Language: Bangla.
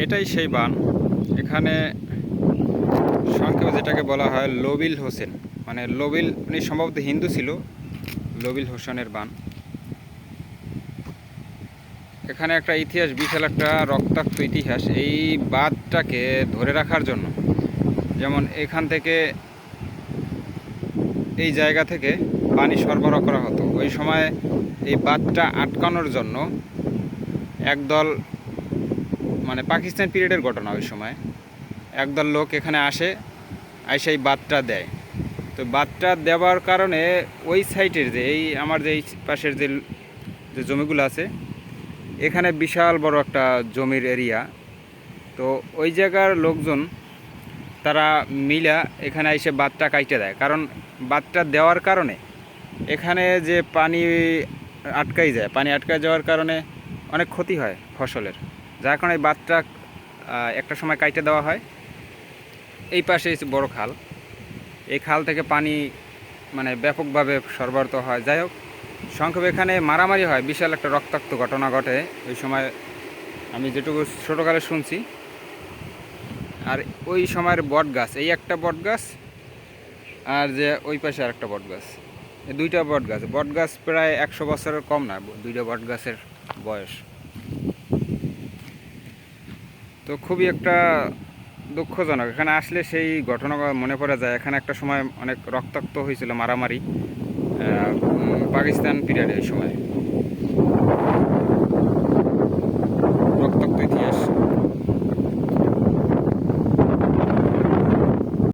এটাই সেই বান। এখানে সংক্ষেপে যেটাকে বলা হয় লবিল হোসেন, মানে লবিল, উনি সম্ভবত হিন্দু ছিল। লবিল হোসেনের বান। এখানে একটা ইতিহাস, বিশাল একটা রক্তাক্ত ইতিহাস। এই বাঁধটাকে ধরে রাখার জন্য, যেমন এখান থেকে, এই জায়গা থেকে পানি সরবরাহ করা হতো ওই সময়। এই বাঁধটা আটকানোর জন্য একদল, মানে পাকিস্তান পিরিয়ডের ঘটনা, ওই সময় একদল লোক এখানে আসে, এই বাঁধটা দেয়। তো বাঁধটা দেওয়ার কারণে ওই সাইডের যে, এই আমার যে এই পাশের যে যে জমিগুলো আছে, এখানে বিশাল বড় একটা জমির এরিয়া। তো ওই জায়গার লোকজন তারা মিলা এখানে এসে বাঁধটা কাইটে দেয়, কারণ বাঁধটা দেওয়ার কারণে এখানে যে পানি আটকাই যায়, পানি আটকায় যাওয়ার কারণে অনেক ক্ষতি হয় ফসলের, যার কারণে এই বাঁধটা একটা সময় কাইটে দেওয়া হয়। এই পাশে বড় খাল, এই খাল থেকে পানি মানে ব্যাপকভাবে সরবরাহ হয়। যাই হোক, সংক্ষেপে এখানে মারামারি হয়, বিশাল একটা রক্তাক্ত ঘটনা ঘটে ওই সময়, আমি যেটুকু ছোটোকালে শুনছি। আর ওই সময়ের বট গাছ, এই একটা বট গাছ, আর যে ওই পাশে আর একটা বট গাছ, এই দুইটা বট গাছ প্রায় 100 বছরের কম না, দুইটা বট গাছের বয়স। তো খুবই একটা দুঃখজনক, এখানে আসলে সেই ঘটনা মনে পড়ে যায়। এখানে একটা সময় অনেক রক্তাক্ত হয়েছিল, মারামারি, পাকিস্তান পিরিয়ডে ওই সময়।